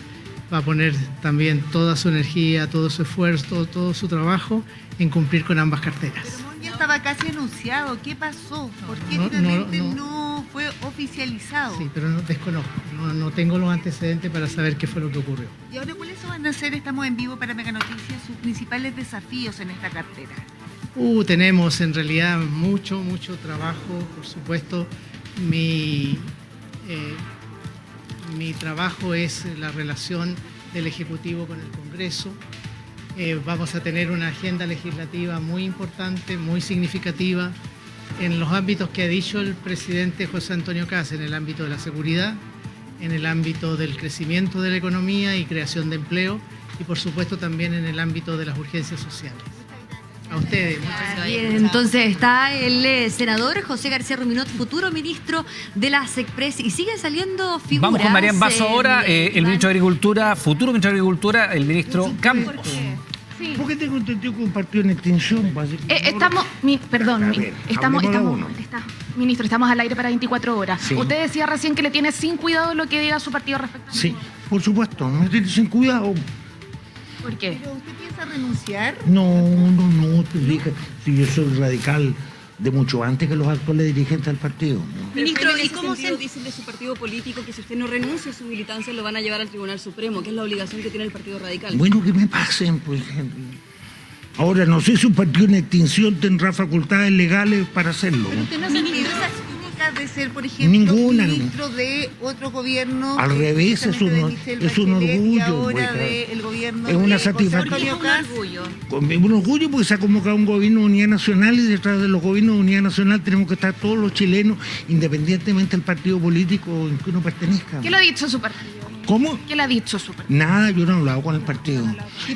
va a poner también toda su energía, todo su esfuerzo, todo su trabajo en cumplir con ambas carteras. Pero ya estaba casi anunciado. ¿Qué pasó? ¿Por qué finalmente no fue oficializado? Sí, pero desconozco. No tengo los antecedentes para saber qué fue lo que ocurrió. Y ahora, ¿cuáles van a ser, estamos en vivo para Mega Noticias, sus principales desafíos en esta cartera? Tenemos en realidad mucho trabajo, por supuesto. Mi trabajo es la relación del Ejecutivo con el Congreso. Vamos a tener una agenda legislativa muy importante, muy significativa, en los ámbitos que ha dicho el presidente José Antonio Cas, en el ámbito de la seguridad, en el ámbito del crecimiento de la economía y creación de empleo, y por supuesto también en el ámbito de las urgencias sociales. A ustedes. Bien, entonces está el senador José García Ruminot, futuro ministro de la SECPRES, y siguen saliendo figuras. Vamos con Marian Basso ahora, el ministro de Agricultura, futuro ministro de Agricultura, el ministro Campos. Sí. ¿Por qué tengo entendido que un partido en extinción? Ministro, estamos al aire para 24 horas. Sí. Usted decía recién que le tiene sin cuidado lo que diga su partido respecto a Sí, por supuesto, me tiene sin cuidado. ¿Por qué? ¿Pero usted piensa renunciar? No, te dije, si yo soy radical de mucho antes que los actuales dirigentes del partido. Ministro, ¿y cómo se dicen de su partido político que si usted no renuncia a su militancia lo van a llevar al Tribunal Supremo, que es la obligación que tiene el Partido Radical? Bueno, que me pasen, pues. Ahora, no sé si un partido en extinción tendrá facultades legales para hacerlo. ¿Pero usted no ha sentido esas críticas de ser, por ejemplo, ministro de otro gobierno? Al revés, es un orgullo. Es una satisfacción. Un orgullo porque se ha convocado un gobierno de unidad nacional y detrás de los gobiernos de unidad nacional tenemos que estar todos los chilenos, independientemente del partido político en que uno pertenezca. ¿Qué le ha dicho su partido? ¿Cómo? ¿Qué le ha dicho su partido? Nada, yo no he hablado con el partido.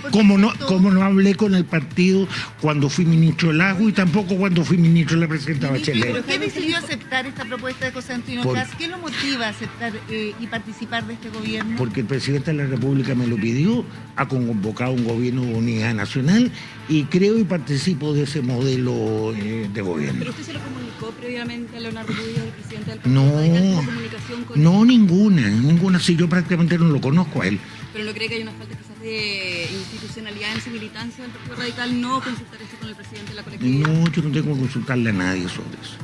Como no hablé con el partido cuando fui ministro del Agua y tampoco cuando fui ministro de la presidenta Bachelet. ¿Pero qué decidió aceptar esta propuesta de José Antonio Cas? ¿Qué lo motiva a aceptar y participar de este gobierno? Porque el presidente de la República me lo pidió, ha convocado un gobierno de unidad nacional y creo y participo de ese modelo de gobierno. ¿Pero usted se lo comunicó previamente a Leonardo Rubio, el presidente del Partido Radical? ¿Comunicación con no, ninguna. Si yo prácticamente no lo conozco a él. ¿Pero no cree que hay una falta quizás de institucionalidad en su militancia del Partido Radical no consultar esto con el presidente de la colectividad? No, yo no tengo que consultarle a nadie sobre eso.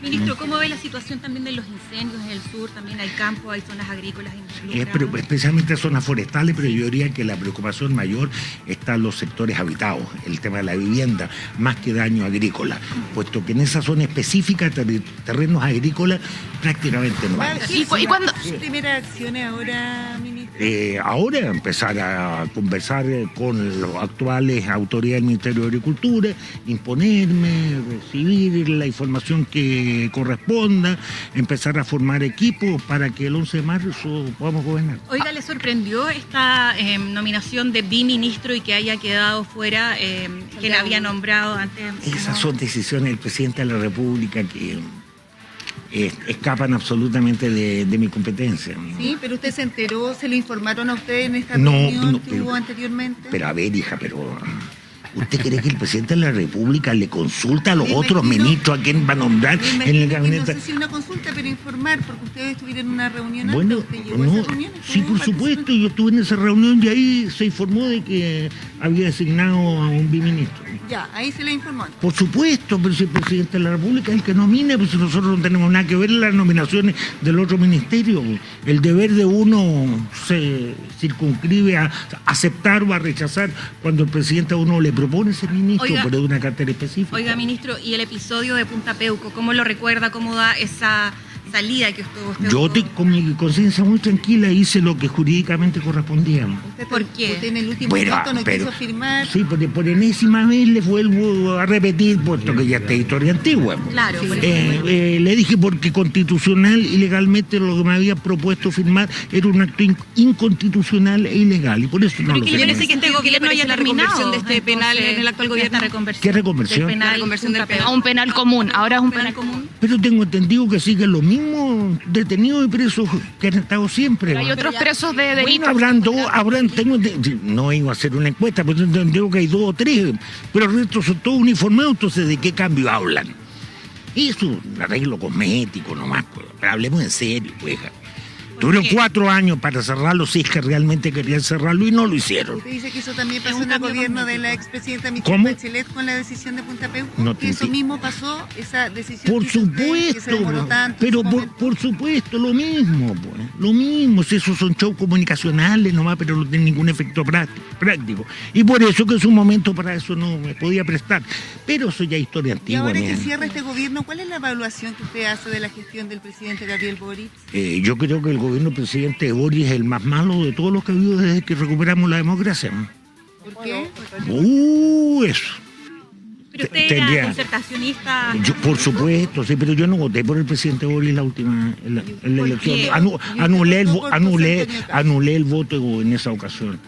Ministro, ¿cómo ve la situación también de los incendios en el sur? También hay campos, hay zonas agrícolas involucradas. Especialmente zonas forestales, pero yo diría que la preocupación mayor está en los sectores habitados, el tema de la vivienda, más que daño agrícola, puesto que en esa zona específica, terrenos agrícolas, prácticamente no hay. ¿Y cuándo? ¿Qué primera acción ahora, ministro? Ahora empezar a conversar con las actuales autoridades del Ministerio de Agricultura, imponerme, recibir la información que corresponda, empezar a formar equipos para que el 11 de marzo podamos gobernar. Oiga, ¿le sorprendió esta nominación de biministro y que haya quedado fuera, que la había nombrado antes? Esas son decisiones del presidente de la República que escapan absolutamente de mi competencia. Sí, pero usted se enteró, se lo informaron a usted en esta reunión que hubo anteriormente. Pero a ver, hija, ¿Usted cree que el presidente de la República le consulta a los otros ministros a quién va a nombrar en el gabinete? No sé si una consulta, pero informar, porque ustedes estuvieron en una reunión. Bueno, no, sí, por supuesto, yo estuve en esa reunión y ahí se informó de que había designado a un biministro. Ya, ahí se le informó. Por supuesto, pero si el presidente de la República es el que nomina, pues nosotros no tenemos nada que ver en las nominaciones del otro ministerio. El deber de uno se circunscribe a aceptar o a rechazar cuando el presidente a uno le propone ser ministro, pero de una cartera específica. Oiga, ministro, ¿y el episodio de Punta Peuco, cómo lo recuerda? ¿Cómo da esa salida que usted Yo con mi conciencia muy tranquila hice lo que jurídicamente correspondía. ¿Por qué? Usted en el último momento no quiso firmar. Sí, por enésima vez le vuelvo a repetir, puesto que ya está historia antigua. Claro. Le dije porque constitucional y legalmente lo que me había propuesto firmar era un acto inconstitucional e ilegal, y por eso no lo firmé. ¿Qué le parece que este gobierno haya terminado de este penal en el actual gobierno? ¿Qué reconversión? La reconversión del penal. A un penal común, ahora es un penal común. Pero tengo entendido que sigue lo mismo detenidos y presos que han estado siempre. Pero hay otros presos de delito. No iba a hacer una encuesta, pero tengo entendido que hay 2 o 3, pero el resto son todos uniformados, entonces ¿de qué cambio hablan? Eso es un arreglo cosmético nomás, pues. Pero hablemos en serio, pues. Tuvieron 4 años para cerrarlo, si es que realmente querían cerrarlo, y no lo hicieron. ¿Usted dice que eso también pasó en el gobierno de la expresidenta Michelle Bachelet con la decisión de Punta Peuco? No, ¿Que eso mismo pasó, esa decisión? Por supuesto, que se demoró tanto, pero por supuesto, lo mismo, pues. Lo mismo, si esos son shows comunicacionales nomás, pero no tienen ningún efecto práctico. Y por eso que en su momento para eso no me podía prestar. Pero eso ya es historia antigua. Y ahora que cierra este gobierno, ¿cuál es la evaluación que usted hace de la gestión del presidente Gabriel Boric? Yo creo que el gobierno del presidente Boric es el más malo de todos los que ha habido desde que recuperamos la democracia. ¿Por qué? Eso. Pero usted era concertacionista. Por supuesto, sí, pero yo no voté por el presidente Boric en la elección. Anulé el voto en esa ocasión.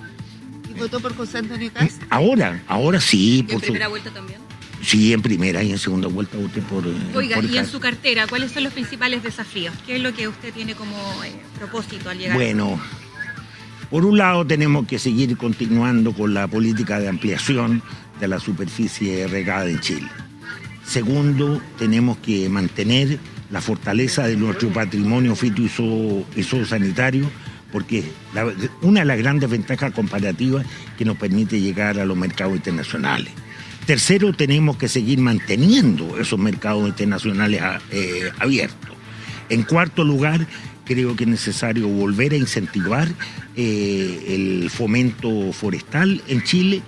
¿Y votó por José Antonio Caz? Ahora sí. ¿En primera vuelta también? Sí, en primera y en segunda vuelta voté por... Oiga, por y en su cartera, ¿cuáles son los principales desafíos? ¿Qué es lo que usted tiene como propósito al llegar? Bueno, por un lado tenemos que seguir continuando con la política de ampliación de la superficie regada en Chile. Segundo, tenemos que mantener la fortaleza de nuestro patrimonio fito y zoosanitario, porque una de las grandes ventajas comparativas que nos permite llegar a los mercados internacionales. Tercero, tenemos que seguir manteniendo esos mercados internacionales abiertos. En cuarto lugar, creo que es necesario volver a incentivar el fomento forestal en Chile.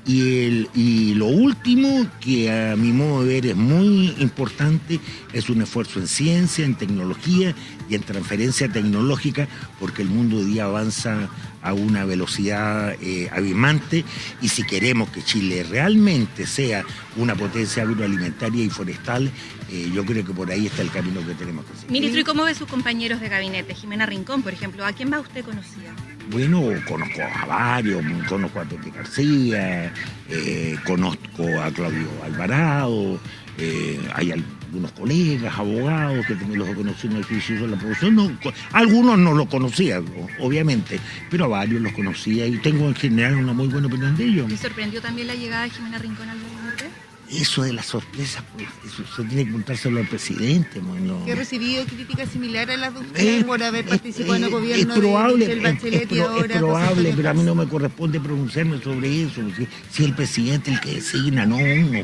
Y lo último, que a mi modo de ver es muy importante, es un esfuerzo en ciencia, en tecnología y en transferencia tecnológica, porque el mundo hoy día avanza a una velocidad abismante, y si queremos que Chile realmente sea una potencia agroalimentaria y forestal, yo creo que por ahí está el camino que tenemos que seguir. Ministro, ¿y cómo ve sus compañeros de gabinete? Jimena Rincón, por ejemplo, ¿a quién más usted conocía? Bueno, conozco a varios, conozco a Pepe García, conozco a Claudio Alvarado, hay algunos colegas, abogados que también los he conocido en el ejercicio de la profesión. No, algunos no los conocía, obviamente, pero a varios los conocía y tengo en general una muy buena opinión de ellos. ¿Le sorprendió también la llegada de Jimena Rincón al gabinete? Eso de las sorpresas, pues, eso tiene que contárselo al presidente. Bueno. ¿Que ha recibido críticas similares a las de usted por haber participado en el gobierno de Bachelet y ahora? Es probable, pero a mí no me corresponde pronunciarme sobre eso. Si el presidente es el que designa, no uno.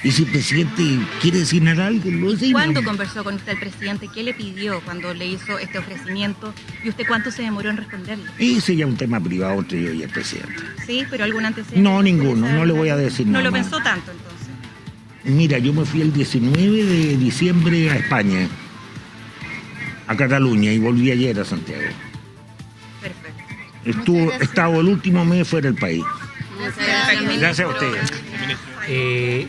Y si el presidente quiere designar a alguien, lo designa. ¿Cuándo conversó con usted el presidente? ¿Qué le pidió cuando le hizo este ofrecimiento? ¿Y usted cuánto se demoró en responderle? Ese ya es un tema privado entre yo y el presidente. Sí, pero algún antecedente. No, ninguno, no le voy a decir nada. ¿No lo pensó tanto entonces? Mira, yo me fui el 19 de diciembre a España, a Cataluña, y volví ayer a Santiago. Perfecto. He estado el último mes fuera del país. Gracias a ustedes.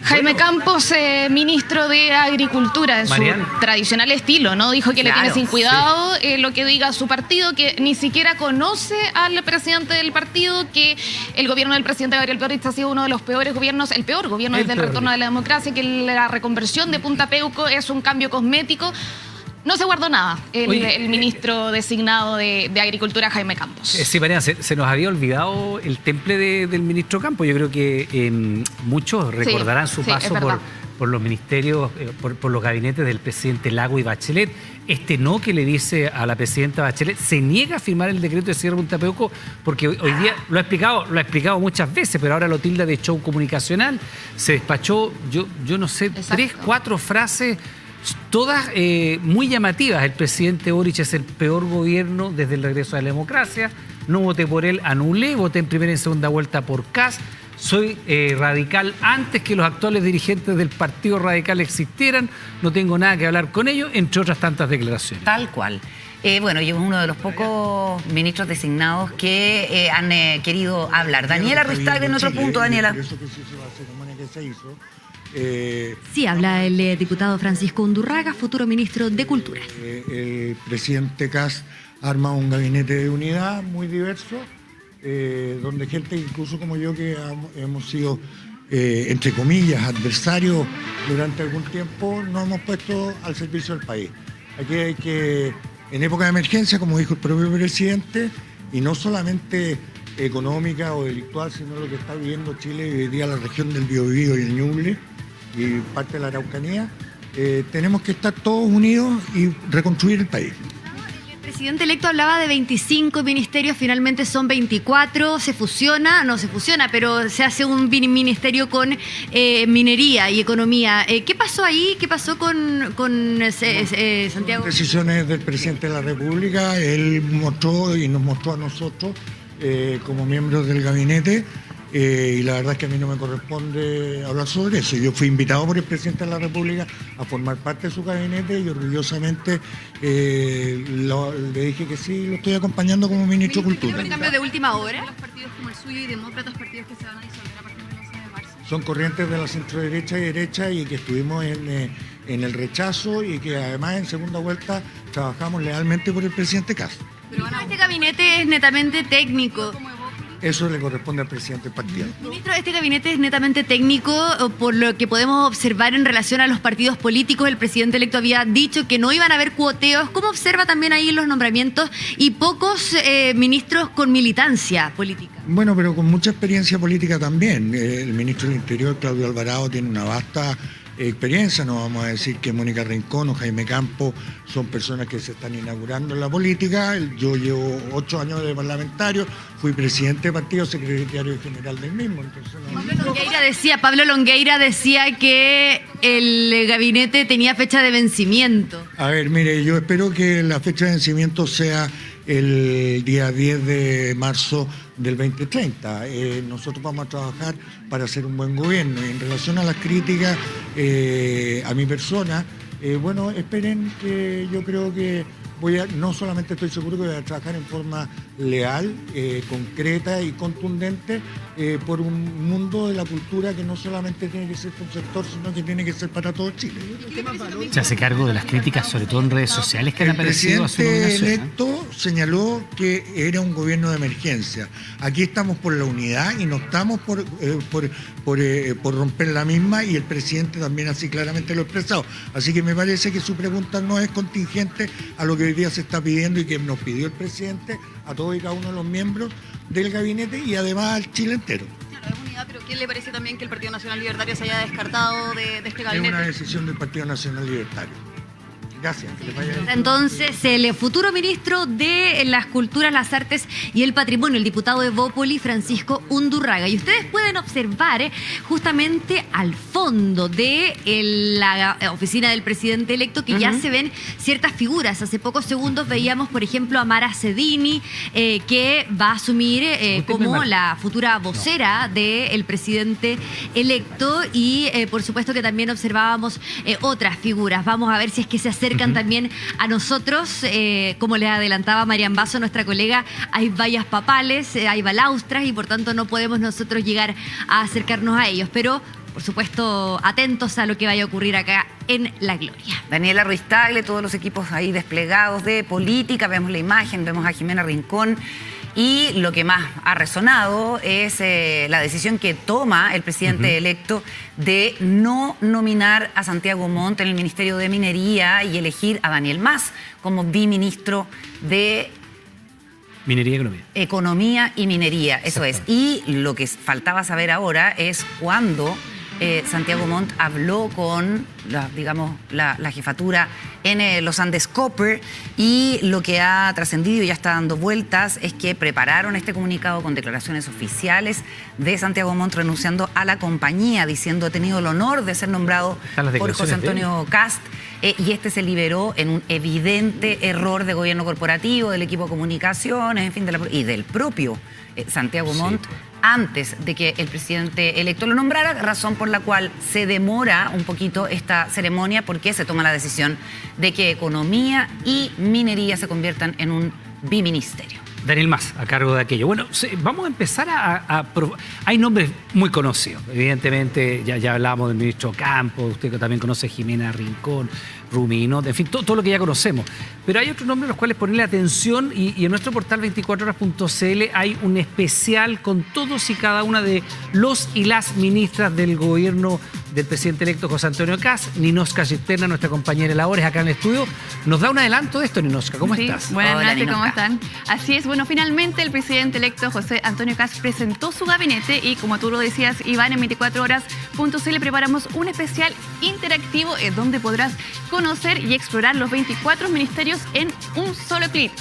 Jaime Campos, ministro de Agricultura, en su tradicional estilo, ¿no? Dijo que le tiene sin cuidado lo que diga su partido, que ni siquiera conoce al presidente del partido, que el gobierno del presidente Gabriel Boric ha sido uno de los peores gobiernos, el peor gobierno desde el retorno de la democracia, que la reconversión de Punta Peuco es un cambio cosmético. No se guardó nada el ministro designado de Agricultura, Jaime Campos. Sí, Mariana, se nos había olvidado el temple del ministro Campos. Yo creo que muchos recordarán su paso por los ministerios, por los gabinetes del presidente Lago y Bachelet. Este no que le dice a la presidenta Bachelet, se niega a firmar el decreto de cierre de Punta Peuco, porque hoy día lo ha explicado muchas veces, pero ahora lo tilda de show comunicacional. Se despachó, yo no sé, 3, 4 frases, todas muy llamativas. El presidente Boric es el peor gobierno desde el regreso a la democracia. No voté por él, anulé, voté en primera y en segunda vuelta por Kast. Soy radical antes que los actuales dirigentes del Partido Radical existieran. No tengo nada que hablar con ellos, entre otras tantas declaraciones. Tal cual. Bueno, yo es uno de los pocos ministros designados que han querido hablar. Daniela Ruistag, en otro punto, Daniela. Sí, habla el diputado Francisco Undurraga, futuro ministro de Cultura. El presidente Kast arma un gabinete de unidad muy diverso, donde gente incluso como yo que hemos sido, entre comillas, adversarios durante algún tiempo, nos hemos puesto al servicio del país. Aquí hay que, en época de emergencia, como dijo el propio presidente, y no solamente económica o delictual, sino lo que está viviendo Chile y hoy día la región del Biobío y el Ñuble y parte de la Araucanía, tenemos que estar todos unidos y reconstruir el país. El presidente electo hablaba de 25 ministerios, finalmente son 24, no se fusiona, pero se hace un ministerio con minería y economía. ¿Qué pasó ahí? ¿Qué pasó con Santiago? Decisiones del presidente de la República, él mostró y nos mostró a nosotros como miembros del gabinete, y la verdad es que a mí no me corresponde hablar sobre eso. Yo fui invitado por el presidente de la República a formar parte de su gabinete y orgullosamente le dije que sí, lo estoy acompañando como ministro de Cultura. ¿Un cambio de última hora? Los partidos como el suyo y demócratas, partidos que se van a disolver a partir del 11 de marzo. Son corrientes de la centro-derecha y derecha y que estuvimos en el rechazo y que además en segunda vuelta trabajamos lealmente por el presidente Kast. Pero este gabinete es netamente técnico. Eso le corresponde al presidente del partido. Ministro, este gabinete es netamente técnico, por lo que podemos observar en relación a los partidos políticos. El presidente electo había dicho que no iban a haber cuoteos. ¿Cómo observa también ahí los nombramientos y pocos ministros con militancia política? Bueno, pero con mucha experiencia política también. El ministro del Interior, Claudio Alvarado, tiene una vasta experiencia. No vamos a decir que Mónica Rincón o Jaime Campos son personas que se están inaugurando en la política. Yo llevo 8 años de parlamentario, fui presidente de partido, secretario general del mismo. Entonces, Pablo Longueira decía que el gabinete tenía fecha de vencimiento. A ver, mire, yo espero que la fecha de vencimiento sea el día 10 de marzo del 2030. Nosotros vamos a trabajar para hacer un buen gobierno. Y en relación a las críticas a mi persona, bueno, esperen que yo creo que no solamente estoy seguro que voy a trabajar en forma leal, concreta y contundente por un mundo de la cultura que no solamente tiene que ser para un sector, sino que tiene que ser para todo Chile. Se hace cargo de las críticas, sobre todo en redes sociales, que han aparecido a su nominación. El presidente electo señaló que era un gobierno de emergencia. Aquí estamos por la unidad y no estamos por romper la misma, y el presidente también así claramente lo ha expresado. Así que me parece que su pregunta no es contingente a lo que hoy día se está pidiendo y que nos pidió el presidente a todos y cada uno de los miembros del gabinete y además al Chile entero. Claro, es unidad, pero ¿quién le parece también que el Partido Nacional Libertario se haya descartado de este gabinete? Es una decisión del Partido Nacional Libertario. Gracias. Que les vaya bien. Entonces, el futuro ministro de las Culturas, las Artes y el Patrimonio, el diputado de Evópoli, Francisco Undurraga. Y ustedes pueden observar justamente al fondo de la oficina del presidente electo que ya se ven ciertas figuras. Hace pocos segundos veíamos, por ejemplo, a Mara Cedini, que va a asumir como la futura vocera del presidente electo. Y, por supuesto, que también observábamos otras figuras. Vamos a ver si es que se acercan también a nosotros, como les adelantaba Marian Basso, nuestra colega. Hay vallas papales, hay balaustras y por tanto no podemos nosotros llegar a acercarnos a ellos, pero por supuesto atentos a lo que vaya a ocurrir acá en La Gloria. Daniela Ruistag, todos los equipos ahí desplegados de política, vemos la imagen, vemos a Jimena Rincón Y lo que más ha resonado es la decisión que toma el presidente electo de no nominar a Santiago Montt en el Ministerio de Minería y elegir a Daniel Mas como biministro de Minería y Economía. Economía y Minería, eso es. Y lo que faltaba saber ahora es cuándo Santiago Montt habló con la jefatura en los Andes Copper, y lo que ha trascendido y ya está dando vueltas es que prepararon este comunicado con declaraciones oficiales de Santiago Montt renunciando a la compañía, diciendo: he tenido el honor de ser nombrado por José Antonio Kast, y este se liberó en un evidente error de gobierno corporativo, del equipo de comunicaciones, en fin, y del propio Santiago Montt, antes de que el presidente electo lo nombrara, razón por la cual se demora un poquito esta ceremonia, porque se toma la decisión de que Economía y Minería se conviertan en un biministerio. Daniel Mas, a cargo de aquello. Bueno, vamos a empezar hay nombres muy conocidos. Evidentemente, ya hablábamos del ministro Campos, usted también conoce a Jimena Rincón, Rumino, en fin, todo lo que ya conocemos. Pero hay otros nombres a los cuales ponerle atención, y en nuestro portal 24horas.cl hay un especial con todos y cada una de los y las ministras del gobierno del presidente electo José Antonio Kast. Ninoska Cisterna, nuestra compañera de labores acá en el estudio, nos da un adelanto de esto. Ninoska, ¿cómo estás? Buenas noches, ¿cómo están? Así es, bueno, finalmente el presidente electo José Antonio Kast presentó su gabinete, y como tú lo decías, Iván, en 24horas.cl preparamos un especial interactivo donde podrás conocer y explorar los 24 ministerios en un solo clic.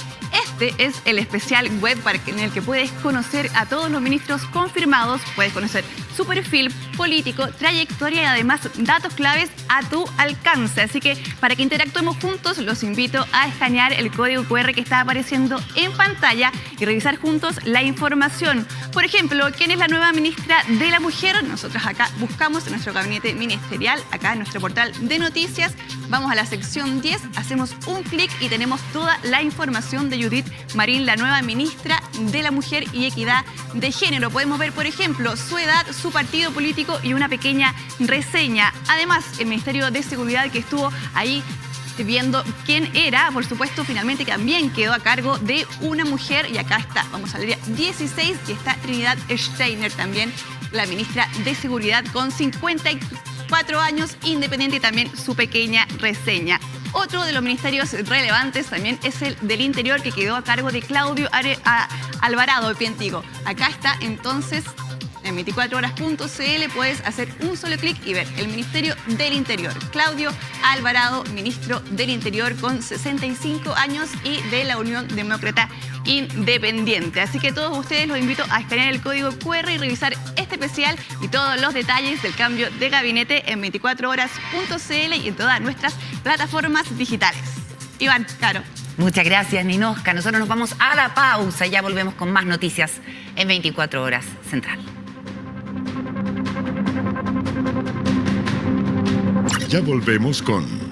Este es el especial web en el que puedes conocer a todos los ministros confirmados, puedes conocer su perfil político, trayectoria y además datos claves a tu alcance. Así que para que interactuemos juntos, los invito a escanear el código QR que está apareciendo en pantalla y revisar juntos la información. Por ejemplo, ¿quién es la nueva ministra de la Mujer? Nosotros acá buscamos en nuestro gabinete ministerial, acá en nuestro portal de noticias, vamos a la sección 10, hacemos un clic y tenemos toda la información de Judith Marín, la nueva ministra de la Mujer y Equidad de Género. Podemos ver, por ejemplo, su edad, su partido político y una pequeña reseña. Además, el Ministerio de Seguridad, que estuvo ahí viendo quién era, por supuesto, finalmente también quedó a cargo de una mujer, y acá está, vamos al día 16, y está Trinidad Steiner también, la ministra de Seguridad, con 54 años, independiente, y también su pequeña reseña. Otro de los ministerios relevantes también es el del Interior, que quedó a cargo de Claudio Alvarado, bien digo. Acá está entonces, en 24horas.cl puedes hacer un solo clic y ver el Ministerio del Interior. Claudio Alvarado, ministro del Interior, con 65 años y de la Unión Demócrata Independiente. Así que todos ustedes los invito a escanear el código QR y revisar este especial y todos los detalles del cambio de gabinete en 24horas.cl y en todas nuestras plataformas digitales. Iván, Caro. Muchas gracias, Ninoska. Nosotros nos vamos a la pausa y ya volvemos con más noticias en 24 Horas Central. Ya volvemos con